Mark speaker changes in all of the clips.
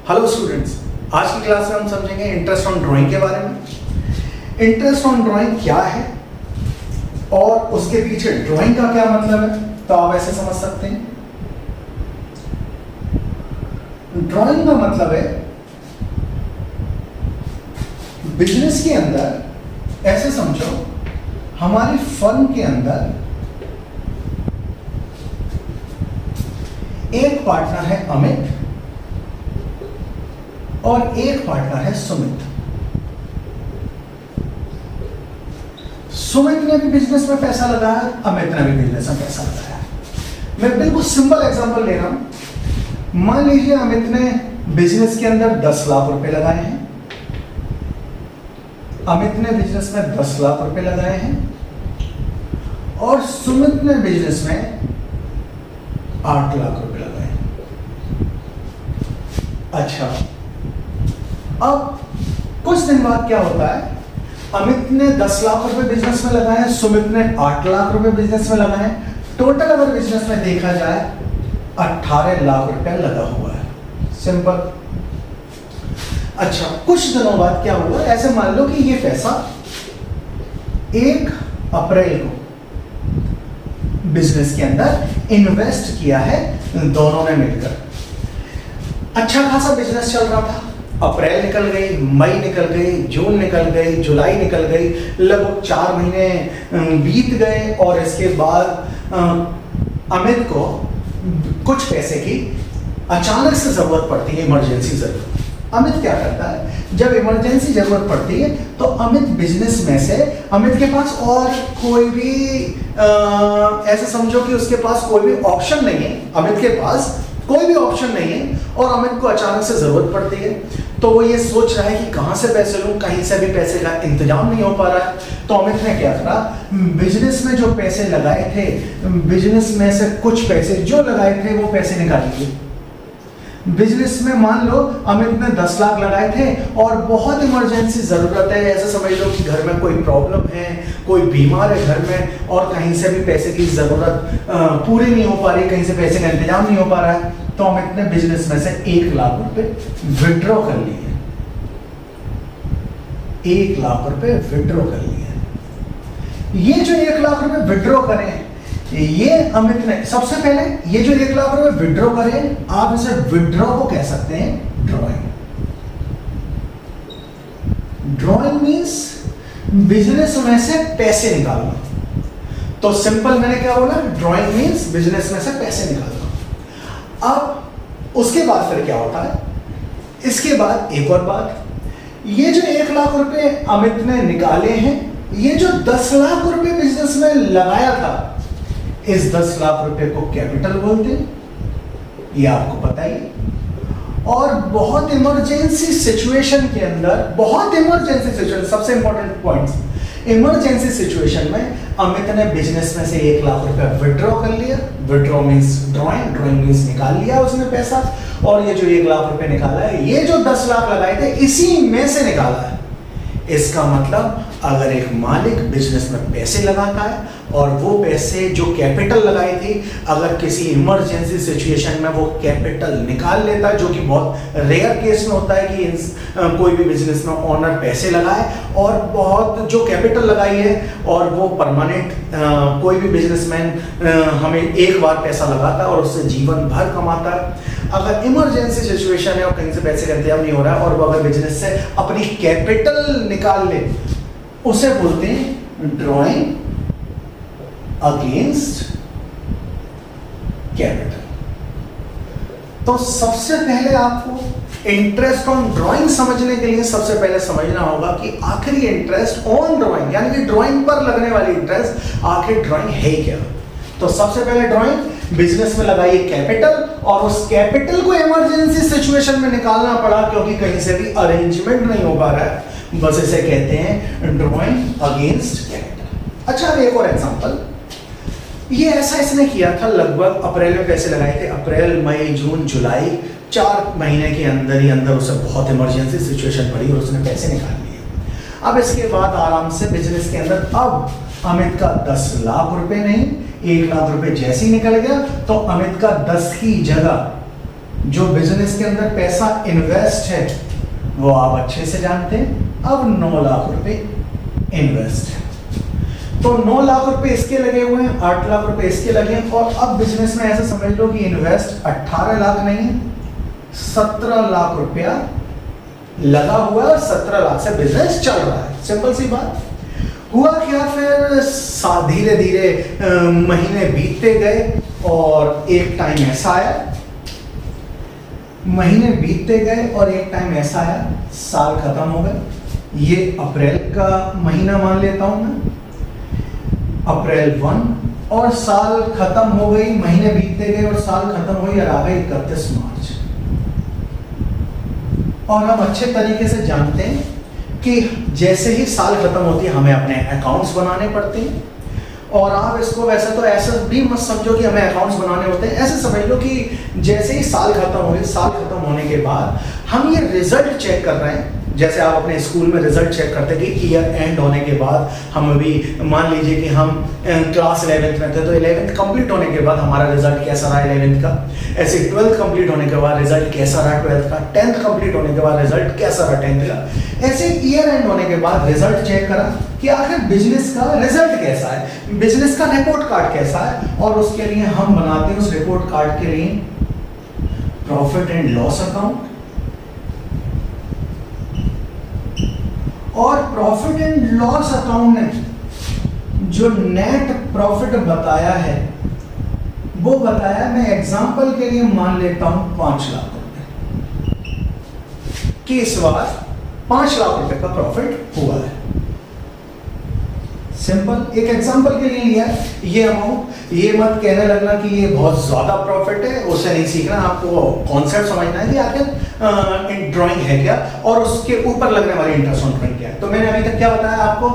Speaker 1: Hello students, आज की class में हम समझेंगे इंटरेस्ट ऑन ड्राइंग के बारे में। इंटरेस्ट ऑन ड्राइंग क्या है और उसके पीछे ड्राइंग का क्या मतलब है, तो आप ऐसे समझ सकते हैं। ड्राइंग का मतलब है बिजनेस के अंदर, ऐसे समझो हमारी फर्म के अंदर एक पार्टनर है अमित और एक पार्टनर है सुमित। सुमित ने भी बिजनेस में पैसा लगाया, अमित ने भी बिजनेस में पैसा लगाया। मैं बिल्कुल सिंपल एग्जांपल ले रहा हूं। मान लीजिए अमित ने बिजनेस के अंदर 10 लाख रुपए लगाए हैं, अमित ने बिजनेस में 10 लाख रुपए लगाए हैं और सुमित ने बिजनेस में 8 लाख रुपए लगाए हैं। अच्छा, अब कुछ दिन बाद क्या होता है, अमित ने 10 लाख रुपए बिजनेस में लगाए हैं, सुमित ने 8 लाख रुपए बिजनेस में लगाए हैं। टोटल अगर बिजनेस में देखा जाए 18 लाख रुपया लगा हुआ है। सिंपल। अच्छा, कुछ दिनों बाद क्या हुआ, ऐसे मान लो कि ये पैसा 1 अप्रैल को बिजनेस के अंदर इन्वेस्ट किया है दोनों ने मिलकर। अच्छा खासा बिजनेस चल रहा था। अप्रैल निकल गई, मई निकल गई, जून निकल गई, जुलाई निकल गई, लगभग 4 महीने बीत गए और इसके बाद अमित को कुछ पैसे की अचानक से जरूरत पड़ती है, इमरजेंसी जरूरत। अमित क्या करता है, जब इमरजेंसी जरूरत पड़ती है तो अमित बिजनेस में से, अमित के पास और कोई भी ऐसे समझो कि उसके पास कोई भी ऑप्शन नहीं है, अमित के पास कोई भी ऑप्शन नहीं है और अमित को अचानक से जरूरत पड़ती है, तो वो ये सोच रहा है कि कहां से पैसे लूं, कहीं से भी पैसे का इंतजाम नहीं हो पा रहा है। तो अमित ने क्या करा, बिजनेस में जो पैसे लगाए थे, बिजनेस में से कुछ पैसे जो लगाए थे वो पैसे निकाल लिए। बिजनेस में मान लो अमित ने 10 लाख लगाए थे और बहुत इमरजेंसी जरूरत है, ऐसा समझ लो कि घर में कोई प्रॉब्लम है, कोई बीमार है घर में और कहीं से भी पैसे की जरूरत पूरी नहीं हो पा रही, कहीं से पैसे का इंतजाम नहीं हो पा रहा है। तो अमित ने बिजनेस में से 1 लाख रुपए विड्रॉ कर लिए। 1 लाख रुपए विड्रॉ कर लिए। ये जो 1 लाख रुपए विड्रॉ करें, ये अमित ने सबसे पहले ये जो 1 लाख रुपए विड्रॉ करें, आप इसे विड्रॉ को कह सकते हैं ड्रॉइंग। ड्रॉइंग मींस बिजनेस में से पैसे निकालना। तो सिंपल मैंने क्या बोला, ड्रॉइंग मींस बिजनेस में से पैसे निकालना। अब उसके बाद फिर क्या होता है, इसके बाद एक और बात, ये जो 1 लाख रुपए अमित ने निकाले हैं, ये जो 10 लाख रुपए बिजनेस में लगाया था, इस 10 लाख रुपए को कैपिटल बोलते हैं, ये आपको पता ही। और बहुत इमरजेंसी सिचुएशन के अंदर, बहुत इमरजेंसी सिचुएशन, सबसे इंपॉर्टेंट पॉइंट्स, इमरजेंसी सिचुएशन में अमित ने बिजनेस में से 1 लाख रुपए विड्रॉ कर लिया। Withdraw means drawing, drawing means निकाल लिया उसने पैसा। और ये जो 1 लाख रुपए निकाला है, ये जो 10 लाख लगाए थे, इसी में से निकाला है। इसका मतलब अगर एक मालिक बिजनेस में पैसे लगाता है और वो पैसे जो कैपिटल लगाई थी, अगर किसी इमरजेंसी सिचुएशन में वो कैपिटल निकाल लेता है, जो कि बहुत रेयर केस में होता है कि कोई भी बिजनेस में ओनर पैसे लगाए और बहुत जो कैपिटल लगाई है और वो परमानेंट, कोई भी बिजनेसमैन हमें एक बार पैसा लगाता है और उससे जीवन भर कमाता है। अगर इमरजेंसी सिचुएशन है और कहीं से पैसे का इंतजाम नहीं हो रहा है और वो अगर बिजनेस से अपनी कैपिटल निकाल ले, उसे बोलते हैं ड्रॉइंग अगेंस्ट कैपिटल। तो सबसे पहले आपको इंटरेस्ट ऑन ड्राइंग समझने के लिए सबसे पहले समझना होगा कि आखिर इंटरेस्ट ऑन ड्राइंग, यानी कि ड्राइंग पर लगने वाली इंटरेस्ट, आखिर ड्राइंग है क्या। तो सबसे पहले ड्राइंग बिजनेस में लगाइए कैपिटल और उस कैपिटल को इमरजेंसी सिचुएशन में निकालना पड़ा क्योंकि कहीं से भी अरेंजमेंट नहीं हो पा रहा है, बस इसे कहते हैं ड्रॉइंग अगेंस्ट कैपिटल। अच्छा, अब एक और एग्जांपल, ये ऐसा इसने किया था, लगभग अप्रैल में पैसे लगाए थे। अप्रैल, मई, जून, जुलाई, 4 महीने के अंदर ही अंदर उसे बहुत इमरजेंसी सिचुएशन पड़ी और उसने पैसे निकाल लिए। अब इसके बाद आराम से बिजनेस के अंदर, अब अमित का 10 लाख रुपए नहीं, 1 लाख रुपए जैसे ही निकल गया तो अमित का 10 की जगह जो बिजनेस के अंदर पैसा इन्वेस्ट है वो आप अच्छे से जानते हैं। अब 9 लाख रुपए इन्वेस्ट है, तो 9 लाख रुपए इसके लगे हुए हैं, 8 लाख रुपए इसके लगे हैं, और अब बिजनेस में ऐसा समझ लो कि इन्वेस्ट 18 लाख नहीं है, 17 लाख रुपया लगा हुआ है और 17 लाख से बिजनेस चल रहा है। सिंपल सी बात। हुआ क्या फिर, धीरे धीरे महीने बीतते गए और एक टाइम ऐसा आया, महीने बीतते गए और एक टाइम ऐसा आया, साल खत्म हो गए। ये अप्रैल का महीना मान लेता हूं मैं, अप्रैल 1, और साल खत्म हो गई, महीने बीतते गए और साल खत्म हुई और आ गई 31 मार्च। और हम अच्छे तरीके से जानते हैं कि जैसे ही साल खत्म होती है हमें अपने अकाउंट्स बनाने पड़ते हैं। और आप इसको वैसे तो ऐसा भी मत समझो कि हमें अकाउंट्स बनाने होते हैं, ऐसे समझ लो कि जैसे ही साल खत्म हुई, साल खत्म होने के बाद हम ये रिजल्ट चेक कर रहे हैं। जैसे आप अपने स्कूल में रिजल्ट चेक करते कि ईयर एंड होने के बाद हम अभी मान लीजिए कि हम क्लास 11th में थे, तो 11th कंप्लीट होने के बाद हमारा रिजल्ट कैसा रहा 11th का, ऐसे 12th कंप्लीट होने के बाद रिजल्ट कैसा रहा 12th का, 10th कंप्लीट होने के बाद रिजल्ट कैसा रहा 10th का, ऐसे ईयर एंड होने के बाद रिजल्ट चेक करा कि आखिर बिजनेस का रिजल्ट कैसा है, बिजनेस का रिपोर्ट कार्ड कैसा है। और उसके लिए हम बनाते हैं उस रिपोर्ट कार्ड के लिए प्रॉफिट एंड लॉस अकाउंट, और प्रॉफिट एंड लॉस अकाउंट ने जो नेट प्रॉफिट बताया है वो बताया, मैं एग्जांपल के लिए मान लेता हूं 5 लाख रुपए कि इस बार 5 लाख रुपए का प्रॉफिट हुआ है। सिंपल, एक एग्जांपल के लिए लिया है ये अमाउंट। ये मत कहने लगना कि ये बहुत ज्यादा प्रॉफिट है, उससे नहीं सीखना, आपको कॉन्सेप्ट समझना है कि आखिर ड्राइंग है क्या और उसके ऊपर लगने वाली इंटरेस्ट ऑन ड्राइंग क्या है। तो मैंने अभी तक क्या बताया आपको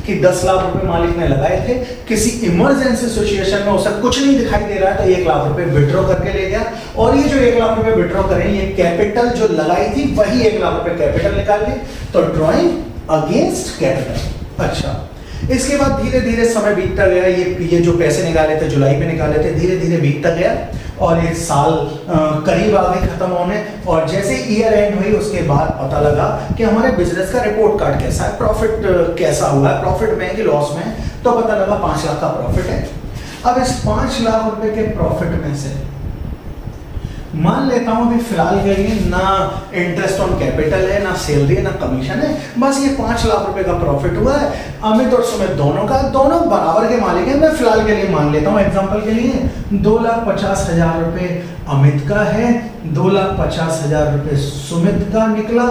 Speaker 1: कि 10 लाख रुपए मालिक ने लगाए थे, किसी इमरजेंसी सिचुएशन में उसे कुछ नहीं दिखाई दे रहा है तो 1 लाख रुपए विड्रॉ करके ले गया, और ये जो 1 लाख रुपए विड्रॉ करें, ये कैपिटल जो लगाई थी वही 1 लाख रुपए कैपिटल निकाल ली, तो ड्राइंग अगेंस्ट कैपिटल। अच्छा, इसके बाद धीरे धीरे समय बीतता गया, ये जो पैसे निकाले थे जुलाई में निकाले थे, धीरे धीरे बीतता गया और ये साल करीब आ गए खत्म होने, और जैसे ईयर एंड हुई उसके बाद पता लगा कि हमारे बिजनेस का रिपोर्ट कार्ड कैसा है, प्रॉफिट कैसा हुआ है, प्रॉफिट में कि लॉस में, तो पता लगा 5 लाख का प्रॉफिट है। अब इस 5 लाख रुपए के प्रॉफिट में से मान लेता हूं अभी फिलहाल के लिए ना इंटरेस्ट ऑन कैपिटल है, ना सैलरी है, ना कमीशन है, बस ये 5 लाख रुपए का प्रॉफिट हुआ है। अमित और सुमित दोनों का, दोनों बराबर के मालिक हैं। मैं फिलहाल के लिए मान लेता हूं एग्जांपल के लिए 2,50,000 रुपए अमित का है, 2,50,000 रुपए सुमित का निकला।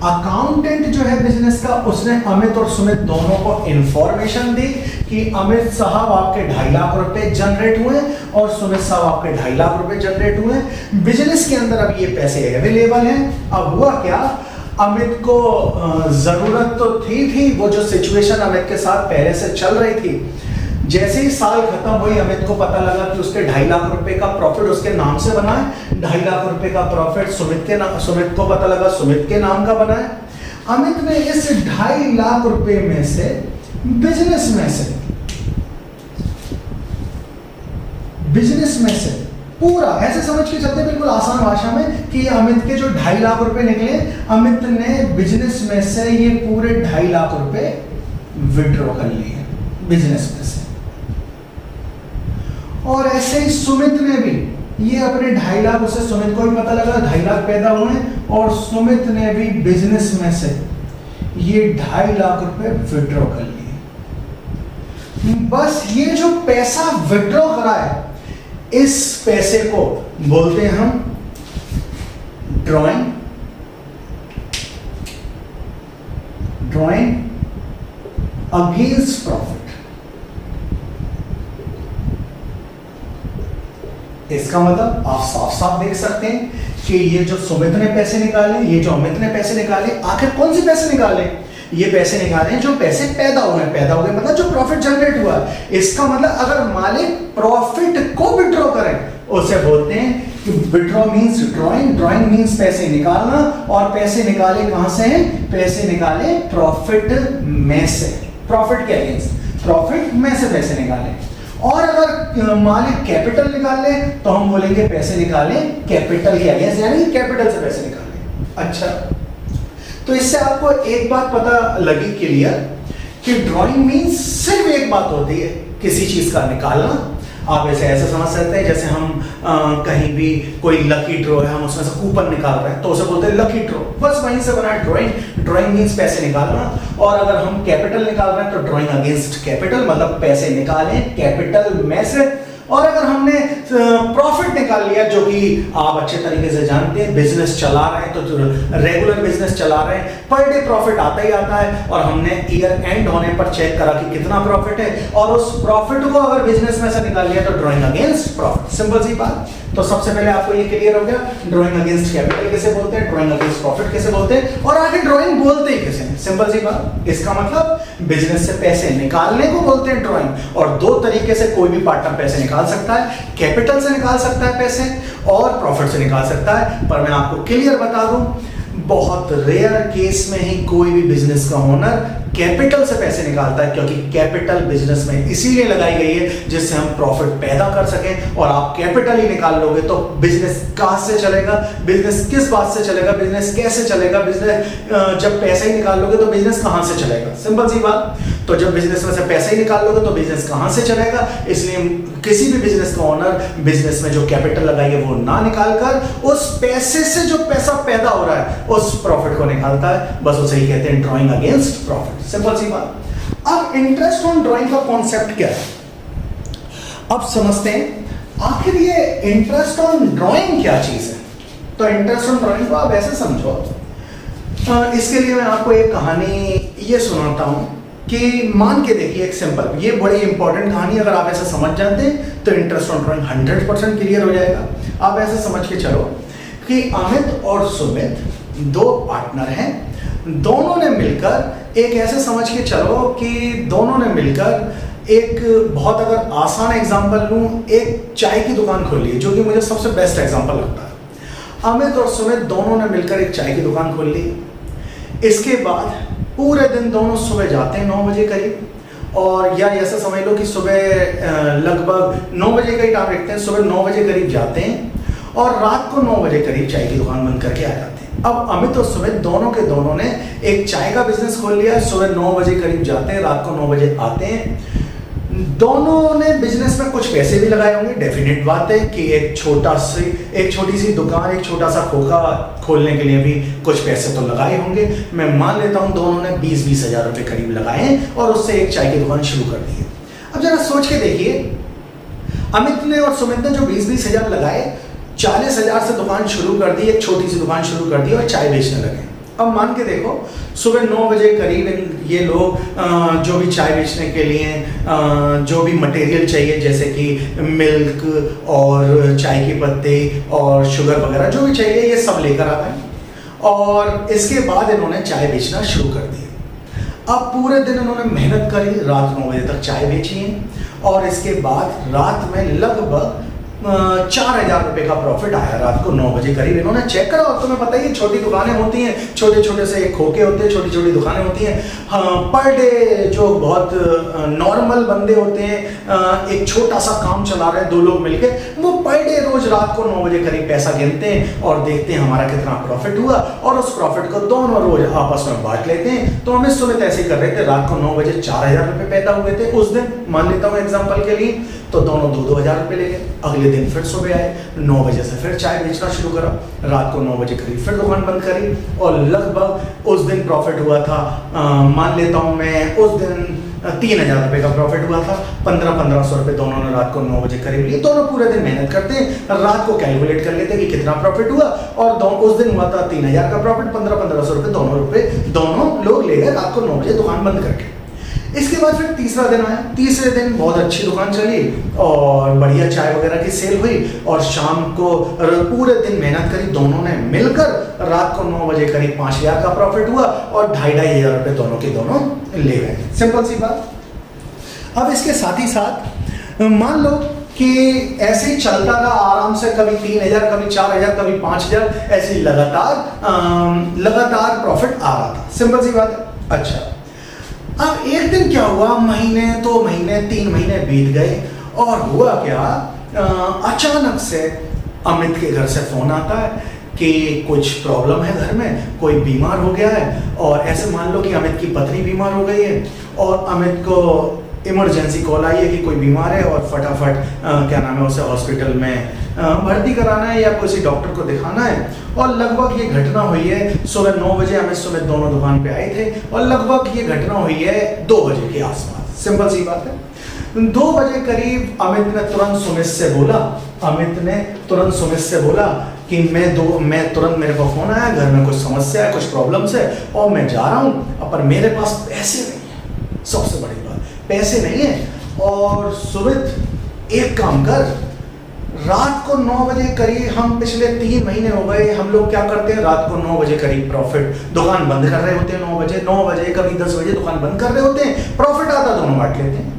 Speaker 1: अकाउंटेंट जो है बिजनेस का, उसने अमित और सुमित दोनों को इंफॉर्मेशन दी कि अमित साहब आपके 2.5 लाख रुपए जनरेट हुए और सुमित साहब आपके 2.5 लाख रुपए जनरेट हुए। बिजनेस के अंदर अब ये पैसे अवेलेबल हैं। अब हुआ क्या, अमित को जरूरत तो थी वो जो सिचुएशन अमित के साथ पहले से चल रही थी, जैसे ही साल खत्म हुई अमित को पता लगा कि उसके 2.5 लाख रुपए का प्रॉफिट उसके नाम से बना है, 2.5 लाख रुपए का प्रॉफिट सुमित को पता लगा सुमित के नाम का बना है। अमित ने इस 2.5 लाख रुपए में से बिजनेस में से पूरा, ऐसे समझ के चलते बिल्कुल आसान भाषा में कि अमित के जो 2.5 लाख रुपए निकले, अमित ने बिजनेस में से ये पूरे 2.5 लाख रुपए विड्रॉ कर लिए बिजनेस में से। और ऐसे ही सुमित ने भी ये अपने 2.5 लाख, उसे सुमित को भी पता लगा 2.5 लाख पैदा हुए और सुमित ने भी बिजनेस में से ये 2.5 लाख रुपए विड्रॉ कर लिए। बस ये जो पैसा विड्रॉ करा है, इस पैसे को बोलते हैं हम ड्राइंग अगेंस्ट प्रॉफिट। इसका मतलब आप साफ साफ देख सकते हैं कि ये जो सुमित ने पैसे निकाले, ये जो अमित ने पैसे निकाले, आखिर कौन से पैसे निकाले? ये पैसे निकाले जो पैसे पैदा हुए मतलब जो प्रॉफिट जनरेट हुआ। इसका मतलब अगर मालिक प्रॉफिट को विड्रॉ करें उसे बोलते हैं कि विड्रॉ मींस ड्राइंग मींस पैसे निकालना, और पैसे निकाले कहां से हैं? पैसे निकाले प्रॉफिट में से, प्रॉफिट के अगेंस्ट, प्रॉफिट में से पैसे निकाले। और अगर मान ली कैपिटल निकाल ले तो हम बोलेंगे पैसे निकालें कैपिटल के अगेंस्ट, यानी कैपिटल से पैसे निकालें। अच्छा, तो इससे आपको एक बात पता लगी क्लियर कि ड्राइंग मीन्स सिर्फ एक बात होती है, किसी चीज का निकालना। आप ऐसे समझ सकते हैं जैसे हम कहीं भी कोई लकी ड्रॉ है, हम उसमें से कूपन निकाल रहे हैं तो उसे बोलते हैं लकी ड्रॉ, बस वहीं से बना ड्राइंग। ड्राइंग मीन्स पैसे निकालना। और अगर हम कैपिटल निकाल रहे हैं तो ड्राइंग अगेंस्ट कैपिटल, मतलब पैसे निकालें कैपिटल में से। और अगर हमने प्रॉफिट निकाल लिया, जो कि आप अच्छे तरीके से जानते हैं, बिजनेस चला रहे हैं तो रेगुलर बिजनेस चला रहे हैं, पर डे प्रॉफिट आता ही आता है, और हमने ईयर एंड होने पर चेक करा कि कितना प्रॉफिट है, और उस प्रॉफिट को अगर बिजनेस में से निकाल लिया तो ड्राइंग अगेंस्ट प्रॉफिट। सिंपल सी बात। तो सबसे पहले आपको ये क्लियर हो गया ड्राइंग अगेंस्ट कैपिटल कैसे बोलते हैं, ड्राइंग अगेंस्ट प्रॉफिट कैसे बोलते हैं, और आगे ड्राइंग बोलते ही कैसे हैं। सिंपल सी बात। इसका मतलब बिजनेस से पैसे निकालने को बोलते हैं ड्राइंग। और दो तरीके से कोई भी पार्टनर पैसे निकाल सकता है, कैपिटल से निकाल सकता है पैसे और प्रॉफिट से निकाल सकता है। पर मैं आपको क्लियर बता दूं, बहुत रेयर केस में ही कोई भी बिजनेस का ओनर कैपिटल से पैसे निकालता है, क्योंकि कैपिटल बिजनेस में इसीलिए लगाई गई है जिससे हम प्रॉफिट पैदा कर सकें। और आप कैपिटल ही निकाल लोगे तो बिजनेस कहां से चलेगा, बिजनेस किस बात से चलेगा, बिजनेस कैसे चलेगा, बिजनेस जब पैसे ही निकाल लोगे तो बिजनेस कहां से चलेगा। सिंपल सी बात। तो जब बिजनेस में से पैसे ही निकाल लोगे तो बिजनेस कहां से चलेगा। इसलिए किसी भी बिजनेस का ओनर बिजनेस में जो कैपिटल लगाई है वो ना निकाल कर उस पैसे से जो पैसा पैदा हो रहा है उस प्रॉफिट को निकालता है, बस उसे ही कहते हैं ड्राइंग अगेंस्ट प्रॉफिट। सिंपल सी बात। अब इंटरेस्ट ऑन ड्राइंग का कॉन्सेप्ट क्या है, अब समझते हैं आखिर ये इंटरेस्ट ऑन ड्राइंग क्या चीज है। तो इंटरेस्ट ऑन ड्राइंग को आप ऐसे समझो, इसके लिए मैं आपको एक कहानी ये सुनाता हूं कि मान के देखिए एक सिंपल, ये बड़ी इंपॉर्टेंट कहानी, अगर आप ऐसे समझ जाते हैं तो इंटरेस्ट ऑन ड्राइंग 100% क्लियर हो जाएगा। आप ऐसे समझ के चलो कि अमित और सुमित दो पार्टनर हैं, दोनों ने मिलकर एक ऐसे समझ के चलो कि दोनों ने मिलकर एक बहुत, अगर आसान एग्जांपल लूं, एक चाय की दुकान खोल ली, जो कि मुझे सबसे बेस्ट एग्जांपल लगता है। अमित और सुमित दोनों ने मिलकर एक चाय की दुकान खोल ली। इसके बाद पूरे दिन दोनों सुबह जाते हैं 9 बजे करीब, और या ऐसा समझ लो कि सुबह लगभग 9 बजे का ही टाइम रखते हैं, सुबह 9 बजे करीब जाते हैं और रात को 9 बजे करीब चाय की दुकान बंद करके आ जाते हैं। अब अमित और सुमित दोनों के दोनों ने एक चाय का बिजनेस खोल लिया है। सुबह 9 बजे करीब जाते हैं, रात को 9 बजे आते हैं। दोनों ने बिजनेस में कुछ पैसे भी लगाए होंगे, डेफिनेट बात है कि एक छोटी सी दुकान, एक छोटा सा खोखा खोलने के लिए भी कुछ पैसे तो लगाए होंगे। मैं मान लेता हूं दोनों ने 20-20 हजार रुपए करीब लगाए और उससे एक चाय की दुकान शुरू कर दी है। अब जरा सोच के देखिए, अमित ने और सुमित ने जो 20-20 हजार लगाए, 40 हजार से दुकान शुरू कर दी, एक छोटी सी दुकान शुरू कर दी और चाय बेचने लगे। अब मान के देखो, सुबह 9 बजे करीब ये लोग जो भी चाय बेचने के लिए जो भी मटेरियल चाहिए, जैसे कि मिल्क और चाय की पत्ती और शुगर वगैरह जो भी चाहिए, ये सब लेकर आ गए और इसके बाद इन्होंने चाय बेचना शुरू कर दिया। अब पूरे दिन इन्होंने मेहनत करी, रात 9 बजे तक चाय बेची है और इसके बाद रात में लगभग 4,000 रुपए का प्रॉफिट आया। रात को 9 बजे करीब इन्होंने चेक करा, और तुम्हें पता ही है छोटी दुकानें होती हैं, छोटे छोटे से खोखे होते हैं, छोटी छोटी दुकानें होती हैं। हाँ, पर डे जो बहुत नॉर्मल बंदे होते हैं, एक छोटा सा काम चला रहे हैं, 2 लोग मिलके, वो पर डे रोज रात को 9 बजे करीब पैसा गिनते हैं और देखते हैं हमारा कितना प्रॉफिट हुआ, और उस प्रॉफिट को दोनों रोज आपस में बांट लेते हैं। तो हमें सुमित ऐसे कर रहे थे, रात को 9 बजे 4,000 रुपए पैदा हुए थे उस दिन, मान लेता हूँ एग्जाम्पल के लिए, तो दोनों 2-2 हजार रुपए ले गए। अगले दिन फिर सुबह आए, 9 बजे से फिर चाय बेचना शुरू करा, रात को 9 बजे करीब फिर दुकान बंद करी और लगभग उस दिन प्रॉफिट हुआ था, मान लेता हूं मैं उस दिन 3,000 रुपए का प्रॉफिट हुआ था। 1500 रुपए दोनों ने रात को 9 बजे करीब लिए। दोनों पूरे दिन मेहनत करते हैं, रात को कैलकुलेट कर लेते हैं कि कितना प्रॉफिट हुआ, और उस दिन हुआ था 3,000 का प्रॉफिट। 1500 रुपए दोनों लोग ले गए रात को 9 बजे दुकान बंद करके। इसके बाद फिर तीसरा दिन आया। तीसरे दिन बहुत अच्छी दुकान चली और बढ़िया चाय वगैरह की सेल हुई, और शाम को पूरे दिन मेहनत करी दोनों ने मिलकर, रात को 9 बजे करीब 5,000 का प्रॉफिट हुआ और 2,500 रुपए दोनों के दोनों ले गए। सिंपल सी बात। अब इसके साथ ही साथ मान लो कि ऐसे ही चलता रहा आराम से, कभी 3,000, कभी 4,000, कभी 5,000, ऐसे लगातार प्रॉफिट आ रहा था। सिंपल सी बात है। अच्छा, अब एक दिन क्या हुआ, महीने 2 महीने 3 महीने बीत गए और हुआ क्या, अचानक से अमित के घर से फोन आता है कि कुछ प्रॉब्लम है घर में, कोई बीमार हो गया है। और ऐसे मान लो कि अमित की पत्नी बीमार हो गई है और अमित को इमरजेंसी कॉल आई है कि कोई बीमार है और फटाफट क्या नाम है उसे हॉस्पिटल में भर्ती कराना है या किसी डॉक्टर को दिखाना है। और लगभग ये घटना हुई है सुबह 9 बजे, अमित सुमित दोनों दुकान पे आए थे और लगभग ये घटना हुई है 2 बजे के आसपास। सिंपल सी बात है। 2 बजे करीब अमित ने तुरंत सुमित से बोला कि मैं तुरंत, मेरे को फोन आया, घर में कुछ समस्या है, कुछ प्रॉब्लम्स है और मैं जा रहा हूँ, पर मेरे पास पैसे नहीं है। सबसे बड़ी बात, पैसे नहीं है। और सुमित एक काम कर, रात को 9 बजे करीब, हम पिछले 3 महीने हो गए, हम लोग क्या करते हैं, रात को 9 बजे करीब प्रॉफिट, दुकान बंद कर रहे होते हैं 9 बजे कभी 10 बजे दुकान बंद कर रहे होते हैं, प्रॉफिट आता दोनों बांट लेते हैं।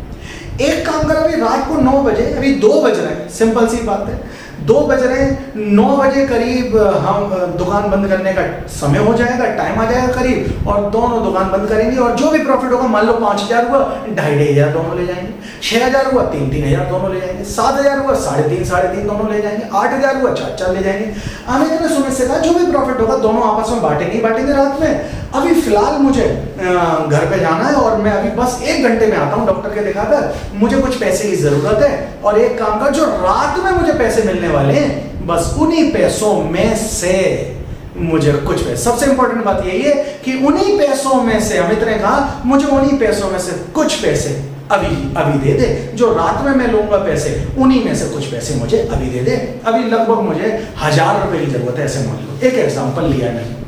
Speaker 1: एक काम कर, अभी रात को 9 बजे, अभी 2 बज रहे हैं, सिंपल सी बात है, 2 बज रहे हैं, 9 बजे करीब हम दुकान बंद करने का समय हो जाएगा, टाइम आ जाएगा करीब, और दोनों दुकान बंद करेंगे और जो भी प्रॉफिट होगा, मान लो 5,000 हुआ, 2,500 दोनों ले जाएंगे, 6,000 हुआ, 3,000 दोनों ले जाएंगे, 7,000 हुआ, 3,500 दोनों ले जाएंगे, 8,000 हुआ, 4,000 ले जाएंगे। अमित ने सुमित से कहा जो भी प्रॉफिट होगा दोनों आपस में बांटेंगे रात में। अभी फिलहाल मुझे घर पे जाना है और मैं अभी बस 1 घंटे में आता हूँ डॉक्टर के दिखाकर, मुझे कुछ पैसे की जरूरत है। और एक काम कर, जो रात में मुझे पैसे मिलने वाले हैं, बस उन्हीं पैसों में से मुझे कुछ पैसे, सबसे इंपॉर्टेंट बात यही है कि उन्हीं पैसों में से, अमित ने कहा मुझे उन्हीं पैसों में से कुछ पैसे अभी दे दे, जो रात में मैं लूंगा पैसे, उन्हीं में से कुछ पैसे मुझे अभी दे दे। अभी लगभग मुझे 1,000 रुपए की जरूरत है, ऐसे मान लो, एक एग्जांपल लिया मैंने।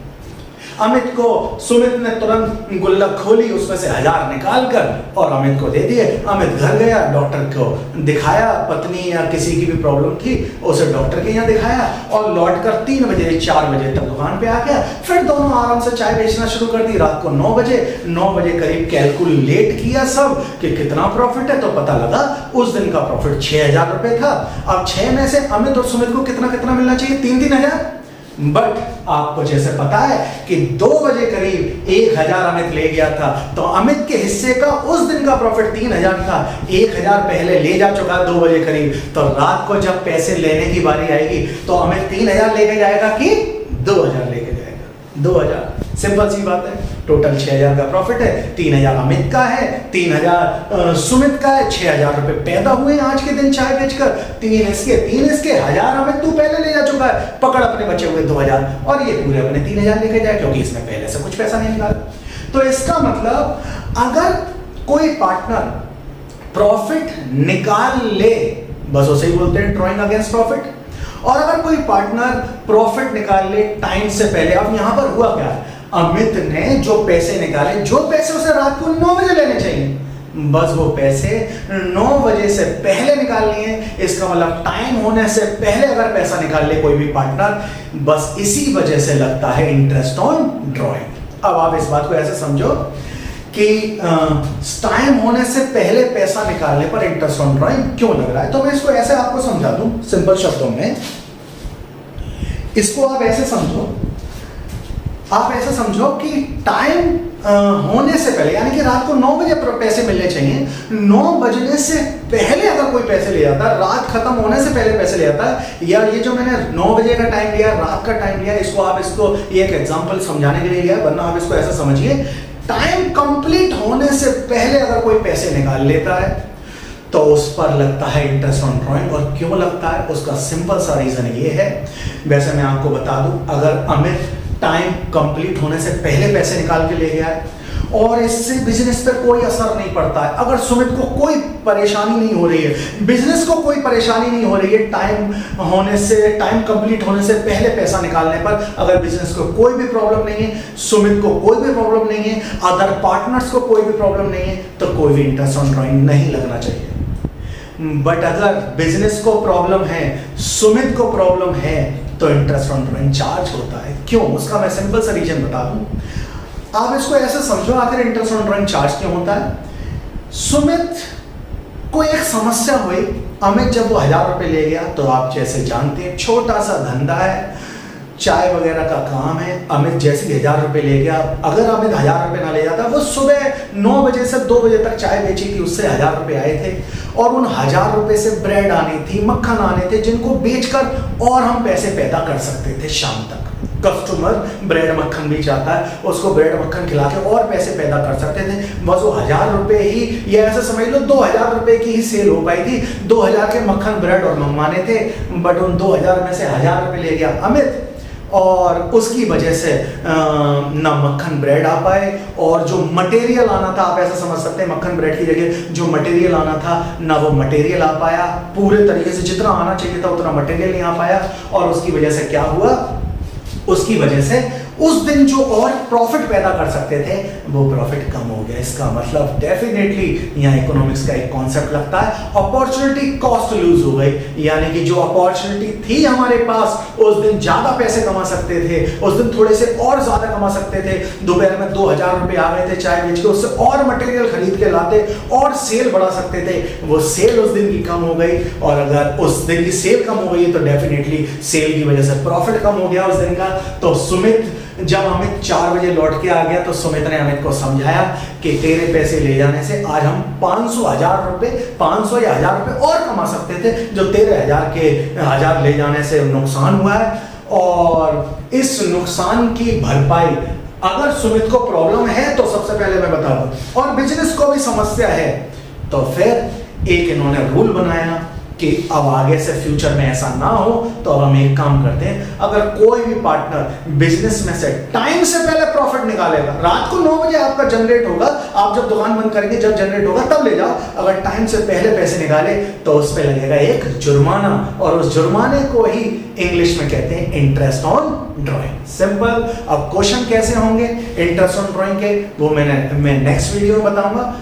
Speaker 1: अमित को सुमित ने तुरंत गुल्लक खोली, उसमें से 1,000 निकाल कर और अमित को दे दिए। अमित घर गया, डॉक्टर को दिखाया, पत्नी या किसी की भी प्रॉब्लम थी उसे डॉक्टर के यहाँ दिखाया और लौटकर 3 बजे 4 बजे तक दुकान पे आ गया। फिर दोनों आराम से चाय बेचना शुरू कर दी। रात को 9 बजे करीब कैलकुलेट किया सब कि कितना प्रॉफिट है, तो पता लगा उस दिन का प्रॉफिट 6,000 रुपए था। अब 6 में से अमित और सुमित को कितना कितना मिलना चाहिए, 3-3 हजार। बट आपको जैसे पता है कि 2 बजे करीब 1,000 अमित ले गया था, तो अमित के हिस्से का उस दिन का प्रॉफिट 3,000 था। 1,000 पहले ले जा चुका 2 बजे करीब, तो रात को जब पैसे लेने की बारी आएगी तो अमित 3,000 लेके जाएगा कि 2,000 लेके जाएगा, 2,000। सिंपल सी बात है। टोटल 6,000 का प्रॉफिट है, 3,000 अमित का है, 3,000 सुमित का है। 6,000 रुपए पैदा हुए आज के दिन चाय बेचकर, 3 इसके 1,000 अमित तू पहले ले जा चुका है, पकड़ अपने बचे हुए 2,000 और ये पूरे अपने 3,000 लेके जाए, क्योंकि इसमें पहले से कुछ पैसा नहीं निकाला। तो इसका मतलब अगर कोई पार्टनर प्रॉफिट निकाल ले, बस उसे ही बोलते हैं ड्रॉइंग अगेंस्ट प्रॉफिट। और अगर कोई पार्टनर प्रॉफिट निकाल ले टाइम से पहले, अब यहां पर हुआ क्या, अमित ने जो पैसे निकाले, जो पैसे उसे रात को 9 बजे लेने चाहिए, बस वो पैसे 9 बजे से पहले निकाल लिए। इसका मतलब टाइम होने से पहले अगर पैसा निकाल ले कोई भी पार्टनर, बस इसी वजह से लगता है इंटरेस्ट ऑन ड्रॉइंग। अब आप इस बात को ऐसे समझो कि टाइम होने से पहले पैसा निकालने पर इंटरेस्ट ऑन ड्रॉइंग क्यों लग रहा है। तो मैं इसको ऐसे आपको समझा दूं सिंपल शब्दों में। इसको आप ऐसे समझो कि टाइम होने से पहले, यानी कि रात को 9 बजे पैसे मिलने चाहिए, 9 बजने से पहले अगर कोई पैसे ले जाता है, रात खत्म होने से पहले पैसे ले जाता है, या ये जो मैंने 9 बजे का टाइम लिया, रात का टाइम लिया, इसको एक एग्जांपल समझाने के लिए लिया, वरना आप इसको ऐसा समझिए, टाइम कंप्लीट होने से पहले अगर कोई पैसे निकाल लेता है तो उस पर लगता है इंटरेस्ट ऑन ड्रॉइंग। और क्यों लगता है, उसका सिंपल सा रीजन ये है, वैसे मैं आपको बता दूं, अगर अमित टाइम कंप्लीट होने से पहले पैसे निकाल के ले गया है और इससे बिजनेस पर कोई असर नहीं पड़ता है, अगर सुमित को कोई परेशानी नहीं हो रही है, बिजनेस को कोई परेशानी नहीं हो रही है, टाइम कंप्लीट होने से पहले पैसा निकालने पर अगर बिजनेस को कोई भी प्रॉब्लम नहीं है, सुमित को कोई भी प्रॉब्लम नहीं है, अदर पार्टनर्स को कोई भी प्रॉब्लम नहीं है, तो कोई भी इंटरेस्ट ऑन ड्रॉइंग नहीं लगना चाहिए। बट अगर बिजनेस को प्रॉब्लम है, सुमित को प्रॉब्लम है, तो इंटरेस्ट ऑन ड्रॉइंग चार्ज होता है। क्यों, उसका मैं सिंपल सा रीजन बता दूं। आप इसको ऐसे समझो, आखिर इंटरेस्ट ऑन ड्रॉइंग चार्ज क्यों होता है। सुमित को एक समस्या हुई, अमित जब वो 1,000 रुपए ले गया, तो आप जैसे जानते हैं छोटा सा धंधा है, चाय वगैरह का काम है। अमित जैसे ही 1,000 रुपये ले गया, अगर अमित 1,000 रुपये ना ले जाता, वो सुबह 9 बजे से 2 बजे तक चाय बेची थी, उससे 1,000 रुपये आए थे, और उन 1,000 रुपये से ब्रेड आनी थी, मक्खन आने थे, जिनको बेचकर और हम पैसे पैदा कर सकते थे। शाम तक कस्टमर ब्रेड मक्खन भी चाहता है, उसको ब्रेड मक्खन खिला के और पैसे पैदा कर सकते थे। बस वो 1,000 रुपये ही, या ऐसा समझ लो 2,000 रुपये की ही सेल हो पाई थी। 2,000 के मक्खन ब्रेड और मंगवाने थे, बट उन 2,000 में से 1,000 रुपये ले गया अमित, और उसकी वजह से ना मक्खन ब्रेड आ पाए, और जो मटेरियल आना था, आप ऐसा समझ सकते हैं मक्खन ब्रेड की जगह जो मटेरियल आना था, ना वो मटेरियल आ पाया पूरे तरीके से, जितना आना चाहिए था उतना मटेरियल नहीं आ पाया। और उसकी वजह से क्या हुआ, उसकी वजह से उस दिन जो और प्रॉफिट पैदा कर सकते थे वो प्रॉफिट कम हो गया। इसका मतलब डेफिनेटली यहाँ इकोनॉमिक्स का एक कॉन्सेप्ट लगता है, अपॉर्चुनिटी कॉस्ट लूज हो गई, यानी कि जो अपॉर्चुनिटी थी हमारे पास, उस दिन ज्यादा पैसे कमा सकते थे, उस दिन थोड़े से और ज्यादा कमा सकते थे। दोपहर में 2,000 रुपये आ गए थे चाय बेच के, उससे और मटेरियल खरीद के लाते और सेल बढ़ा सकते थे। वो सेल उस दिन की कम हो गई, और अगर उस दिन की सेल कम हो गई तो डेफिनेटली सेल की वजह से प्रॉफिट कम हो गया उस दिन का। तो सुमित, जब अमित 4 बजे लौट के आ गया तो सुमित ने अमित को समझाया कि तेरे पैसे ले जाने से आज हम 500 या 1,000 रुपए और कमा सकते थे, जो तेरे 1,000 ले जाने से नुकसान हुआ है, और इस नुकसान की भरपाई अगर सुमित को प्रॉब्लम है तो सबसे पहले मैं बता दूं, और बिजनेस को भी समस्या है, तो फिर एक इन्होंने रूल बनाया कि अब आगे से फ्यूचर में ऐसा ना हो। तो अब हम एक काम करते हैं, अगर कोई भी पार्टनर बिजनेस में से टाइम से पहले प्रॉफिट निकालेगा, रात को 9 बजे आपका जनरेट होगा, आप जब दुकान बंद करेंगे, जब जनरेट होगा तब ले जाओ, अगर टाइम से पहले पैसे निकाले तो उस पर लगेगा एक जुर्माना, और उस जुर्माने को ही इंग्लिश में कहते हैं इंटरेस्ट ऑन ड्राइंग। सिंपल। अब क्वेश्चन कैसे होंगे इंटरेस्ट ऑन ड्राइंग के, वो मैं नेक्स्ट वीडियो में बताऊंगा।